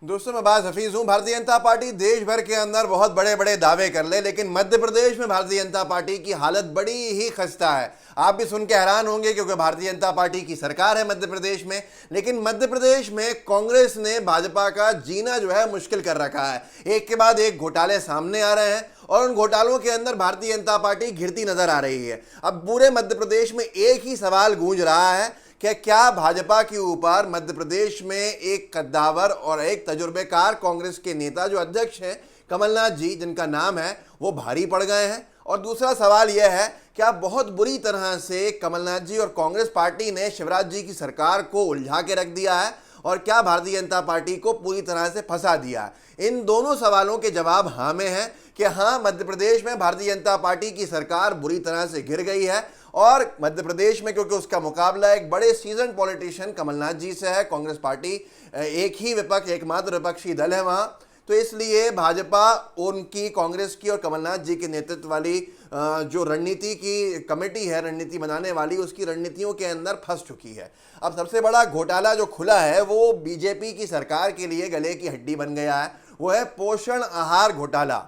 दोस्तों, मैं बाज हफीज हूं। भारतीय जनता पार्टी देश भर के अंदर बहुत बड़े बड़े दावे कर ले, लेकिन मध्य प्रदेश में भारतीय जनता पार्टी की हालत बड़ी ही खस्ता है। आप भी सुन के हैरान होंगे क्योंकि भारतीय जनता पार्टी की सरकार है मध्य प्रदेश में, लेकिन मध्य प्रदेश में कांग्रेस ने भाजपा का जीना जो है मुश्किल कर रखा है। एक के बाद एक घोटाले सामने आ रहे हैं और उन घोटालों के अंदर भारतीय जनता पार्टी घिरती नजर आ रही है। अब पूरे मध्य प्रदेश में एक ही सवाल गूंज रहा है कि क्या भाजपा के ऊपर मध्य प्रदेश में एक कद्दावर और एक तजुर्बेकार कांग्रेस के नेता जो अध्यक्ष हैं कमलनाथ जी, जिनका नाम है, वो भारी पड़ गए हैं। और दूसरा सवाल यह है कि बहुत बुरी तरह से कमलनाथ जी और कांग्रेस पार्टी ने शिवराज जी की सरकार को उलझा के रख दिया है और क्या भारतीय जनता पार्टी को पूरी तरह से फंसा दिया है। इन दोनों सवालों के जवाब हाँ में है कि हाँ, मध्य प्रदेश में भारतीय जनता पार्टी की सरकार बुरी तरह से घिर गई है और मध्य प्रदेश में क्योंकि उसका मुकाबला एक बड़े सीजन पॉलिटिशियन कमलनाथ जी से है, कांग्रेस पार्टी एक ही विपक्ष, एकमात्र विपक्षी दल है वहां, तो इसलिए भाजपा उनकी, कांग्रेस की और कमलनाथ जी के नेतृत्व वाली जो रणनीति की कमेटी है, रणनीति बनाने वाली, उसकी रणनीतियों के अंदर फंस चुकी है। अब सबसे बड़ा घोटाला जो खुला है वो बीजेपी की सरकार के लिए गले की हड्डी बन गया है, वो है पोषण आहार घोटाला।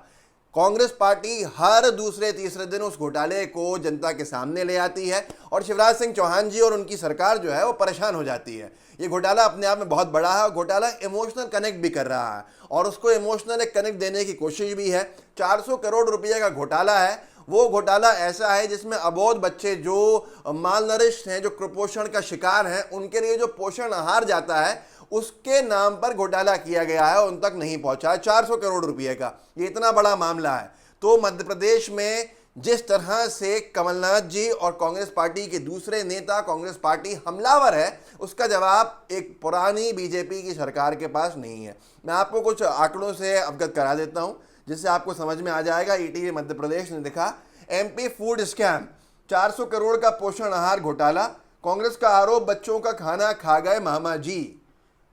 कांग्रेस पार्टी हर दूसरे तीसरे दिन उस घोटाले को जनता के सामने ले आती है और शिवराज सिंह चौहान जी और उनकी सरकार जो है वो परेशान हो जाती है। ये घोटाला अपने आप में बहुत बड़ा है, घोटाला इमोशनल कनेक्ट भी कर रहा है और उसको इमोशनल एक कनेक्ट देने की कोशिश भी है। 400 करोड़ रुपए का घोटाला है। वो घोटाला ऐसा है जिसमें अबोध बच्चे जो मालनरिश्ड हैं, जो कुपोषण का शिकार हैं, उनके लिए जो पोषण आहार जाता है उसके नाम पर घोटाला किया गया है, उन तक नहीं पहुंचा है 400 करोड़ रुपए का। ये इतना बड़ा मामला है। तो मध्य प्रदेश में जिस तरह से कमलनाथ जी और कांग्रेस पार्टी के दूसरे नेता, कांग्रेस पार्टी हमलावर है, उसका जवाब एक पुरानी बीजेपी की सरकार के पास नहीं है। मैं आपको कुछ आंकड़ों से अवगत करा देता हूं जिससे आपको समझ में आ जाएगा। ईटीवी मध्य प्रदेश ने दिखा, एमपी फूड स्कैम, 400 करोड़ का पोषण आहार घोटाला, कांग्रेस का आरोप, बच्चों का खाना खा गए मामा जी।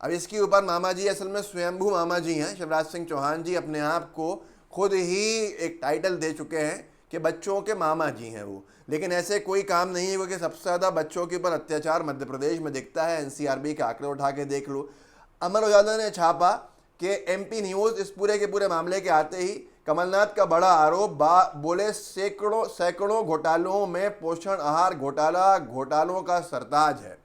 अब इसके ऊपर मामा जी असल में स्वयंभू मामा जी हैं। शिवराज सिंह चौहान जी अपने आप को खुद ही एक टाइटल दे चुके हैं कि बच्चों के मामा जी हैं वो, लेकिन ऐसे कोई काम नहीं है क्योंकि सबसे ज़्यादा बच्चों के ऊपर अत्याचार मध्य प्रदेश में दिखता है। एनसीआरबी के आंकड़े उठा के देख लो। अमर उजाला ने छापा कि एमपी न्यूज़ इस पूरे के पूरे मामले के आते ही कमलनाथ का बड़ा आरोप, बोले सैकड़ों घोटालों में पोषण आहार घोटाला घोटालों का सरताज है।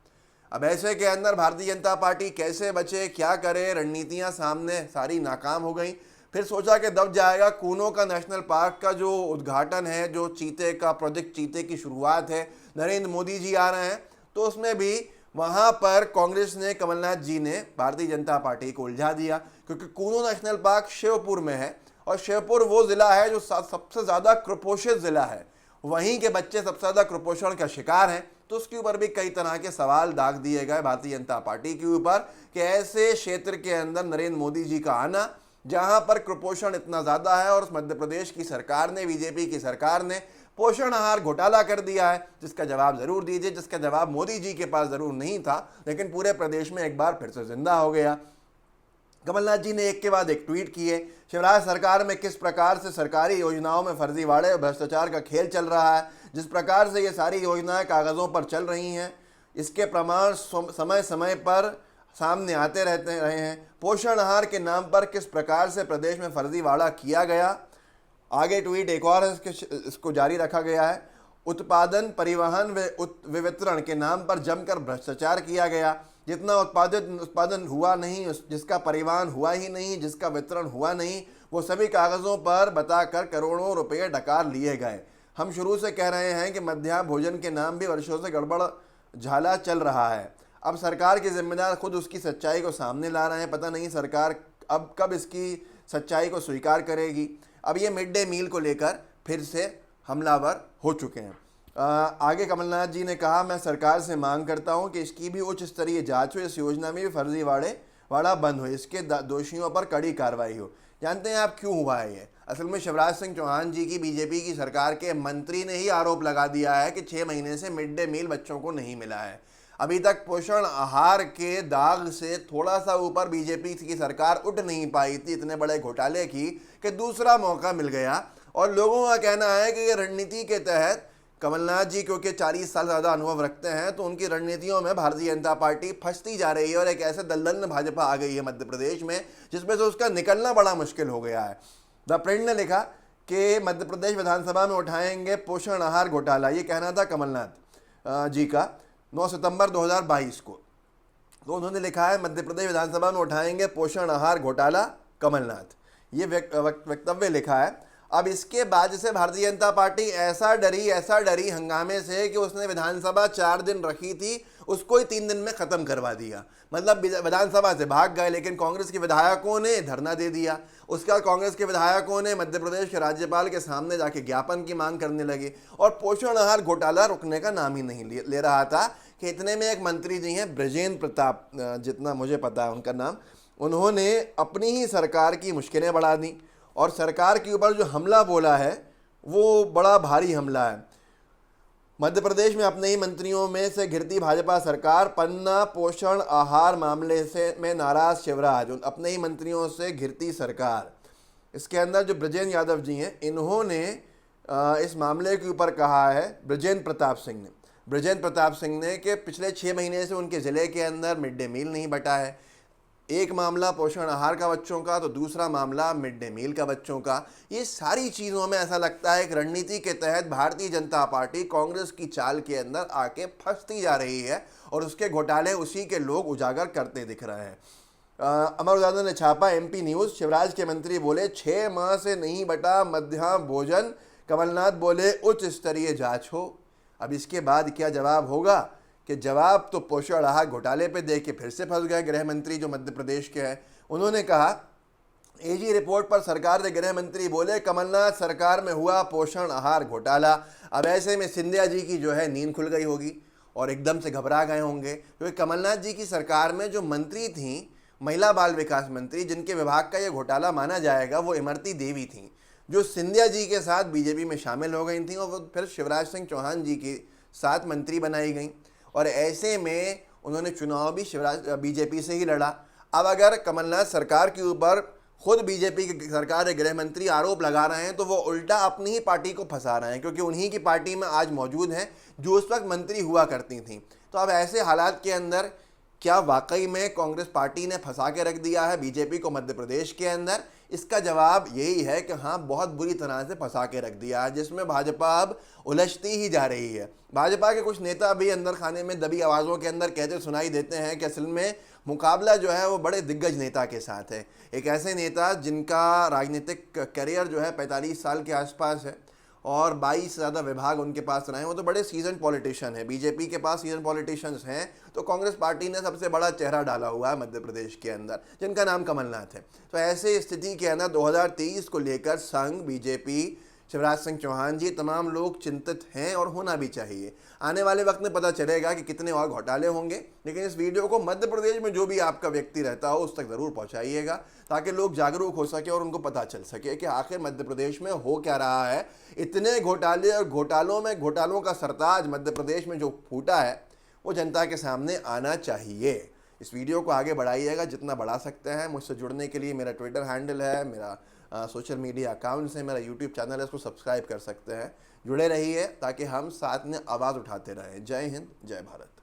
अब ऐसे के अंदर भारतीय जनता पार्टी कैसे बचे, क्या करे, रणनीतियां सामने सारी नाकाम हो गई। फिर सोचा कि दब जाएगा। कूनो का नेशनल पार्क का जो उद्घाटन है, जो चीते का प्रोजेक्ट, चीते की शुरुआत है, नरेंद्र मोदी जी आ रहे हैं, तो उसमें भी वहां पर कांग्रेस ने, कमलनाथ जी ने भारतीय जनता पार्टी को उलझा दिया क्योंकि कूनो नेशनल पार्क श्योपुर में है और श्योपुर वो जिला है जो सबसे ज्यादा कुपोषित जिला है। वहीं के बच्चे सबसे ज्यादा कुपोषण का शिकार हैं। तो उसके ऊपर भी कई तरह के सवाल दाग दिए गए भारतीय जनता पार्टी के ऊपर कि ऐसे क्षेत्र के अंदर नरेंद्र मोदी जी का आना जहां पर कुपोषण इतना ज्यादा है और उस मध्य प्रदेश की सरकार ने, बीजेपी की सरकार ने पोषण आहार घोटाला कर दिया है, जिसका जवाब जरूर दीजिए, जिसका जवाब मोदी जी के पास जरूर नहीं था लेकिन पूरे प्रदेश में एक बार फिर से जिंदा हो गया। कमलनाथ जी ने एक के बाद एक ट्वीट किए। शिवराज सरकार में किस प्रकार से सरकारी योजनाओं में फर्जीवाड़े और भ्रष्टाचार का खेल चल रहा है, जिस प्रकार से ये सारी योजनाएं कागजों पर चल रही हैं, इसके प्रमाण समय समय पर सामने आते रहे हैं। पोषण आहार के नाम पर किस प्रकार से प्रदेश में फर्जीवाड़ा किया गया। आगे ट्वीट एक और इसको जारी रखा गया है। उत्पादन, परिवहन व वितरण के नाम पर जमकर भ्रष्टाचार किया गया। जितना उत्पादन हुआ नहीं, जिसका परिवहन हुआ ही नहीं, जिसका वितरण हुआ नहीं, वो सभी कागजों पर बताकर करोड़ों रुपए डकार लिए गए। हम शुरू से कह रहे हैं कि मध्याह्न भोजन के नाम भी वर्षों से गड़बड़ झाला चल रहा है। अब सरकार के जिम्मेदार खुद उसकी सच्चाई को सामने ला रहे हैं। पता नहीं सरकार अब कब इसकी सच्चाई को स्वीकार करेगी। अब ये मिड डे मील को लेकर फिर से हमलावर हो चुके हैं। आगे कमलनाथ जी ने कहा, मैं सरकार से मांग करता हूं कि इसकी भी उच्च स्तरीय जांच हो, इस योजना में भी फर्जीवाड़ा बंद हो, इसके दोषियों पर कड़ी कार्रवाई हो। जानते हैं आप क्यों हुआ है ये? असल में शिवराज सिंह चौहान जी की, बीजेपी की सरकार के मंत्री ने ही आरोप लगा दिया है कि 6 महीने से मिड डे मील बच्चों को नहीं मिला है। अभी तक पोषण आहार के दाग से थोड़ा सा ऊपर बीजेपी की सरकार उठ नहीं पाई थी इतने बड़े घोटाले की कि दूसरा मौका मिल गया। और लोगों का कहना है कि ये रणनीति के तहत कमलनाथ जी क्योंकि 40 साल ज़्यादा अनुभव रखते हैं, तो उनकी रणनीतियों में भारतीय जनता पार्टी फंसती जा रही है और एक ऐसे दलदल में भाजपा आ गई है मध्य प्रदेश में जिसमें से उसका निकलना बड़ा मुश्किल हो गया है। द प्रिंट ने लिखा कि मध्य प्रदेश विधानसभा में उठाएंगे पोषण आहार घोटाला, ये कहना था कमलनाथ जी का 9 सितंबर 2022 को। तो उन्होंने लिखा है मध्य प्रदेश विधानसभा में उठाएंगे पोषण आहार घोटाला कमलनाथ, ये वक्तव्य लिखा है। अब इसके बाद से भारतीय जनता पार्टी ऐसा डरी हंगामे से कि उसने विधानसभा 4 दिन रखी थी, उसको ही 3 दिन में ख़त्म करवा दिया। मतलब विधानसभा से भाग गए, लेकिन कांग्रेस के विधायकों ने धरना दे दिया। उसके बाद कांग्रेस के विधायकों ने मध्य प्रदेश के राज्यपाल के सामने जाके ज्ञापन की मांग करने लगे और पोषण आहार घोटाला रुकने का नाम ही नहीं ले रहा था। कि इतने में एक मंत्री जी हैं ब्रजेंद्र प्रताप, जितना मुझे पता है उनका नाम, उन्होंने अपनी ही सरकार की मुश्किलें बढ़ा दी और सरकार के ऊपर जो हमला बोला है वो बड़ा भारी हमला है। मध्य प्रदेश में अपने ही मंत्रियों में से घिरती भाजपा सरकार, पन्ना पोषण आहार मामले से में नाराज शिवराज, अपने ही मंत्रियों से घिरती सरकार। इसके अंदर जो ब्रजेंद्र यादव जी हैं, इन्होंने इस मामले के ऊपर कहा है ब्रजेंद्र प्रताप सिंह ने कि पिछले 6 महीने से उनके ज़िले के अंदर मिड डे मील नहीं बटा है। एक मामला पोषण आहार का बच्चों का, तो दूसरा मामला मिड डे मील का बच्चों का। ये सारी चीज़ों में ऐसा लगता है एक रणनीति के तहत भारतीय जनता पार्टी कांग्रेस की चाल के अंदर आके फंसती जा रही है और उसके घोटाले उसी के लोग उजागर करते दिख रहे हैं। अमर उजाला ने छापा एमपी न्यूज़, शिवराज के मंत्री बोले 6 माह से नहीं बटा मध्याह्न भोजन, कमलनाथ बोले उच्च स्तरीय जाँच हो। अब इसके बाद क्या जवाब होगा कि जवाब तो पोषण आहार घोटाले पे दे के फिर से फंस गए गृह मंत्री जो मध्य प्रदेश के हैं। उन्होंने कहा एजी रिपोर्ट पर सरकार के गृह मंत्री बोले कमलनाथ सरकार में हुआ पोषण आहार घोटाला। अब ऐसे में सिंधिया जी की जो है नींद खुल गई होगी और एकदम से घबरा गए होंगे, क्योंकि कमलनाथ जी की सरकार में जो मंत्री थी महिला बाल विकास मंत्री, जिनके विभाग का ये घोटाला माना जाएगा, वो इमरती देवी थी, जो सिंधिया जी के साथ बीजेपी में शामिल हो गई थी और वो फिर शिवराज सिंह चौहान जी के साथ मंत्री बनाई गई। और ऐसे में उन्होंने चुनाव भी बीजेपी से ही लड़ा। अब अगर कमलनाथ सरकार के ऊपर खुद बीजेपी की सरकार के गृह मंत्री आरोप लगा रहे हैं, तो वो उल्टा अपनी ही पार्टी को फंसा रहे हैं, क्योंकि उन्हीं की पार्टी में आज मौजूद हैं जो उस वक्त मंत्री हुआ करती थी। तो अब ऐसे हालात के अंदर क्या वाकई में कांग्रेस पार्टी ने फंसा के रख दिया है बीजेपी को मध्य प्रदेश के अंदर? इसका जवाब यही है कि हाँ, बहुत बुरी तरह से फंसा के रख दिया है, जिसमें भाजपा अब उलझती ही जा रही है। भाजपा के कुछ नेता भी अंदर खाने में दबी आवाज़ों के अंदर कहते सुनाई देते हैं कि असल में मुकाबला जो है वो बड़े दिग्गज नेता के साथ है। एक ऐसे नेता जिनका राजनीतिक करियर जो है 45 साल के आसपास है और 22 से ज़्यादा विभाग उनके पास रहे हैं। वो तो बड़े सीजन पॉलिटिशियन है, बीजेपी के पास सीजन पॉलिटिशियंस हैं, तो कांग्रेस पार्टी ने सबसे बड़ा चेहरा डाला हुआ है मध्य प्रदेश के अंदर, जिनका नाम कमलनाथ है। तो ऐसे स्थिति के अंदर 2023 को लेकर संघ, बीजेपी, शिवराज सिंह चौहान जी, तमाम लोग चिंतित हैं और होना भी चाहिए। आने वाले वक्त में पता चलेगा कि कितने और घोटाले होंगे, लेकिन इस वीडियो को मध्य प्रदेश में जो भी आपका व्यक्ति रहता हो उस तक ज़रूर पहुंचाइएगा, ताकि लोग जागरूक हो सके और उनको पता चल सके कि आखिर मध्य प्रदेश में हो क्या रहा है। इतने घोटाले और घोटालों का सरताज मध्य प्रदेश में जो फूटा है वो जनता के सामने आना चाहिए। इस वीडियो को आगे बढ़ाइएगा जितना बढ़ा सकते हैं। मुझसे जुड़ने के लिए मेरा ट्विटर हैंडल है, मेरा सोशल मीडिया अकाउंट्स है, मेरा यूट्यूब चैनल है, इसको सब्सक्राइब कर सकते हैं। जुड़े रहिए ताकि हम साथ में आवाज़ उठाते रहें। जय हिंद, जय भारत।